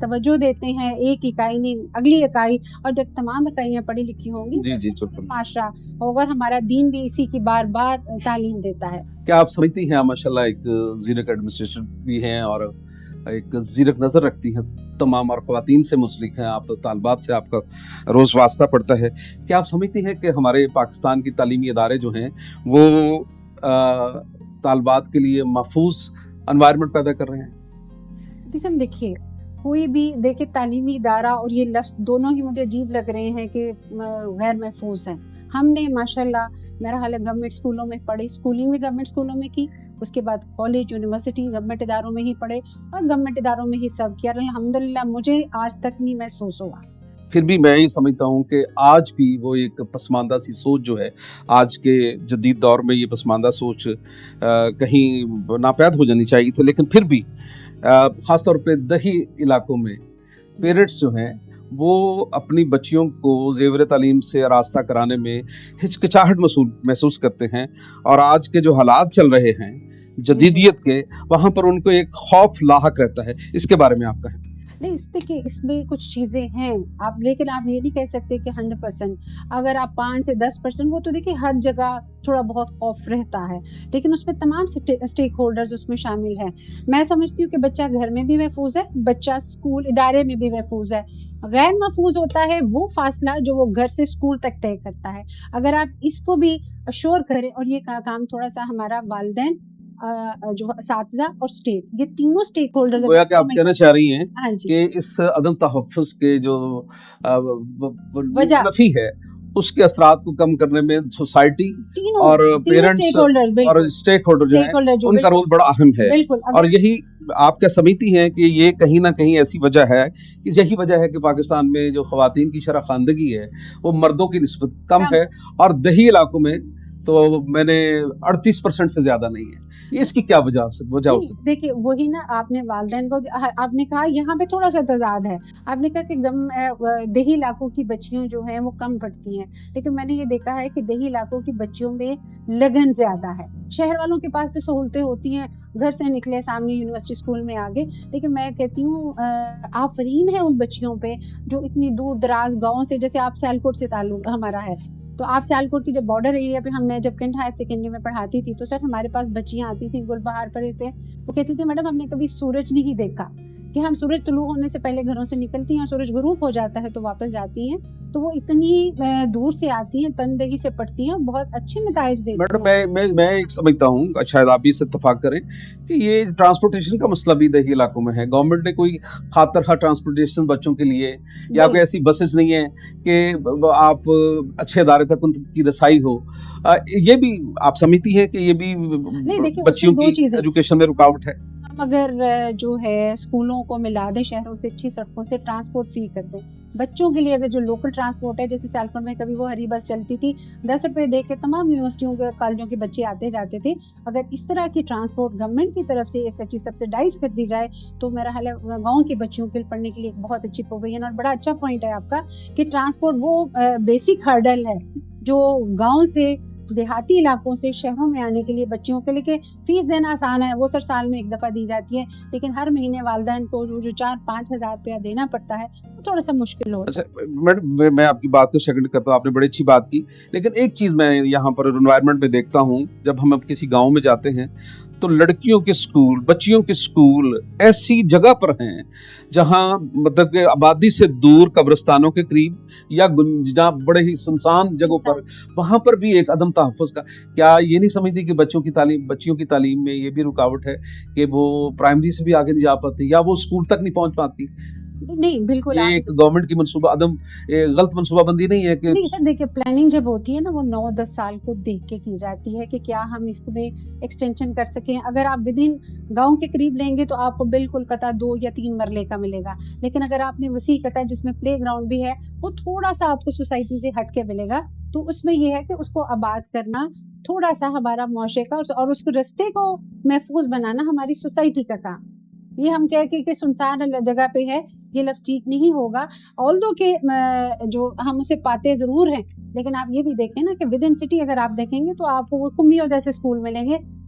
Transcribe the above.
توجہ دیتے ہیں، ایک اکائی نہیں اگلی اکائی، اور جب تمام اکائیاں پڑھی لکھی ہوں گی جی جی تو بالکل. معاشرہ ہوگا. ہمارا دین بھی اسی کی بار بار تعلیم دیتا ہے. کیا آپ سمجھتی ہیں ماشاء اللہ ایک زیرک ایڈمنسٹریشن بھی ہیں اور ایک زیرک نظر رکھتی ہیں تمام اور خواتین سے منسلک ہیں، آپ طالبات سے آپ کا روز واسطہ پڑتا ہے، کیا آپ سمجھتی ہیں کہ ہمارے پاکستان کی تعلیمی ادارے جو ہیں وہ طالبات کے لیے محفوظ انوائرمنٹ پیدا کر رہے ہیں؟ دیکھیے کوئی بھی دیکھے تعلیمی ادارہ اور یہ لفظ دونوں ہی مجھے عجیب لگ رہے ہیں کہ غیر محفوظ ہیں. ہم نے ماشاءاللہ میرا حال ہے گورنمنٹ اسکولوں میں پڑھی، اسکولنگ بھی گورنمنٹ اسکولوں میں کی، اس کے بعد کالج یونیورسٹی گورنمنٹ اداروں میں ہی پڑھے اور گورنمنٹ اداروں میں ہی سب کیا. الحمدللہ مجھے آج تک نہیں محسوس ہوا. پھر بھی میں یہ سمجھتا ہوں کہ آج بھی وہ ایک پسماندہ سی سوچ جو ہے آج کے جدید دور میں، یہ پسماندہ سوچ کہیں ناپید ہو جانی چاہیے تھی، لیکن پھر بھی خاص طور پہ دیہی علاقوں میں پیرنٹس جو ہیں وہ اپنی بچیوں کو زیور تعلیم سے آراستہ کرانے میں ہچکچاہٹ محسوس کرتے ہیں، اور آج کے جو حالات چل رہے ہیں جدیدیت کے، وہاں پر ان کو ایک خوف لاحق رہتا ہے. اس کے بارے میں آپ کہیں. نہیں دیکھیے اس میں کچھ چیزیں ہیں آپ، لیکن آپ یہ نہیں کہہ سکتے کہ 100%. اگر آپ 5 سے 10%، وہ تو دیکھیے ہر جگہ تھوڑا بہت خوف رہتا ہے، لیکن اس میں تمام اسٹیک ہولڈرز اس میں شامل ہیں. میں سمجھتی ہوں کہ بچہ گھر میں بھی محفوظ ہے، بچہ اسکول ادارے میں بھی محفوظ ہے. غیر محفوظ ہوتا ہے وہ فاصلہ جو وہ گھر سے اسکول تک طے کرتا ہے. اگر آپ اس کو بھی اشور کریں، اور یہ کام تھوڑا سا ہمارا والدین جو اساتذہ اور اسٹیٹ، یہ تینوں اسٹیک ہولڈرز، گویا کہ آپ کہنا چاہ رہی ہیں ہاں جی، کہ اس عدم تحفظ کے جو وجہ نفی ہے اس کے اثرات کو کم کرنے میں سوسائٹی اور پیرنٹس اور اسٹیک ہولڈر جو ہیں ان کا رول بڑا اہم ہے. اور یہی آپ کیا سمجھتی ہیں کہ یہ کہیں نہ کہیں ایسی وجہ ہے کہ یہی وجہ ہے کہ پاکستان میں جو خواتین کی شرح خواندگی ہے وہ مردوں کی نسبت کم ہے، اور دیہی علاقوں میں تو میں نے 38% سے زیادہ نہیں ہے. اس کی کیا وجہ ہو سکتی؟ دیکھیے وہی نا، آپ نے والدین کو، آپ نے کہا یہاں پہ تھوڑا سا تضاد ہے. آپ نے کہا کہ دیہی علاقوں کی بچیاں جو ہیں وہ کم پڑھتی ہیں، لیکن میں نے یہ دیکھا ہے کہ دیہی علاقوں کی بچیوں میں لگن زیادہ ہے. شہر والوں کے پاس تو سہولتیں ہوتی ہیں، گھر سے نکلے سامنے یونیورسٹی اسکول میں آگے، لیکن میں کہتی ہوں آفرین ہے ان بچیوں پہ جو اتنی دور دراز گاؤں سے، جیسے آپ سیالکوٹ سے تعلق ہمارا ہے، تو آپ سیالکوٹ کی جب بارڈر ایریا پہ میں جب کنڈ ہائر سیکنڈری میں پڑھاتی تھی تو سر ہمارے پاس بچیاں آتی تھیں گل بہار پرے سے، وہ کہتی تھی میڈم ہم نے کبھی سورج نہیں دیکھا، کہ ہم سورج طلوع ہونے سے پہلے گھروں سے نکلتی ہیں اور سورج غروب ہو جاتا ہے تو واپس جاتی ہیں. تو وہ اتنی دور سے آتی ہیں، تندگی سے پڑھتی ہیں، بہت اچھے نتائج دیتی ہیں. میڈم میں ایک سمجھتا ہوں، شاید آپ اس سے اتفاق کریں کہ یہ ٹرانسپورٹیشن کا مسئلہ بھی دیہی علاقوں میں ہے. گورنمنٹ نے کوئی خاطر خواہ ٹرانسپورٹیشن بچوں کے لیے، یا کوئی ایسی بسز نہیں ہے کہ آپ اچھے ادارے تک ان کی رسائی ہو. یہ بھی آپ سمجھتی ہیں کہ یہ بھی بچیوں کی ایجوکیشن میں رکاوٹ ہے؟ ہم اگر جو ہے اسکولوں کو ملا دیں شہروں سے اچھی سڑکوں سے، ٹرانسپورٹ فری کر دیں بچوں کے لیے، اگر جو لوکل ٹرانسپورٹ ہے، جیسے سیالکوٹ میں کبھی وہ ہری بس چلتی تھی، 10 روپے دے کے تمام یونیورسٹیوں کے کالجوں کے بچے آتے جاتے تھے. اگر اس طرح کی ٹرانسپورٹ گورنمنٹ کی طرف سے ایک اچھی سبسڈائز کر دی جائے تو میرا حال ہے گاؤں کی بچیوں کے پڑھنے کے لیے ایک بہت اچھی پروویژن. اور بڑا اچھا پوائنٹ ہے آپ کا کہ ٹرانسپورٹ وہ بیسک ہرڈل ہے جو گاؤں سے، دیہاتی علاقوں سے شہروں میں آنے کے لیے بچیوں کے لیے، کہ فیس دینا آسان ہے، وہ سر سال میں ایک دفعہ دی جاتی ہے، لیکن ہر مہینے والدین کو جو 4-5 ہزار روپیہ دینا پڑتا ہے وہ تھوڑا سا مشکل ہوتا ہے. اچھا میڈم، میں آپ کی بات کو سیکنڈ کرتا ہوں، آپ نے بڑی اچھی بات کی، لیکن ایک چیز میں یہاں پر انوائرمنٹ میں دیکھتا ہوں، جب ہم اب کسی گاؤں میں جاتے ہیں تو لڑکیوں کے اسکول، بچیوں کے اسکول ایسی جگہ پر ہیں جہاں مطلب کہ آبادی سے دور، قبرستانوں کے قریب، یا جہاں بڑے ہی سنسان جگہوں پر، وہاں پر بھی ایک عدم تحفظ کا. کیا یہ نہیں سمجھتی کہ بچیوں کی تعلیم میں یہ بھی رکاوٹ ہے کہ وہ پرائمری سے بھی آگے نہیں جا پاتی، یا وہ اسکول تک نہیں پہنچ پاتی؟ نہیں بالکل، یہ ایک گورنمنٹ کی غلط منصوبہ بندی نہیں ہے کہ؟ نہیں سر دیکھیے، پلاننگ جب ہوتی ہے نا وہ 9-10 سال کو دیکھ کے کی جاتی ہے کہ کیا ہم اس کو بھی ایکسٹینشن کر سکیں. اگر آپ ودین گاؤں کے قریب لیں گے تو آپ کو بالکل قطع 2 یا 3 مرلے کا ملے گا، لیکن اگر آپ نے وسیع قطع جس میں پلے گراؤنڈ بھی ہے وہ تھوڑا سا آپ کو سوسائٹی سے ہٹ کے ملے گا. تو اس میں یہ ہے کہ اس کو آباد کرنا تھوڑا سا ہمارا معاشرے کا، اور اس کے رستے کو محفوظ بنانا ہماری سوسائٹی کا کام. یہ ہم کہہ کے کہ سنسان جگہ پہ ہے، یہ لفظ ٹھیک نہیں ہوگا. آلدو کہ جو ہم اسے پاتے ضرور ہیں، لیکن آپ یہ بھی دیکھیں نا کہ ود ان سٹی اگر آپ دیکھیں گے تو آپ کو وہ کمیوں جیسے اسکول ملیں گے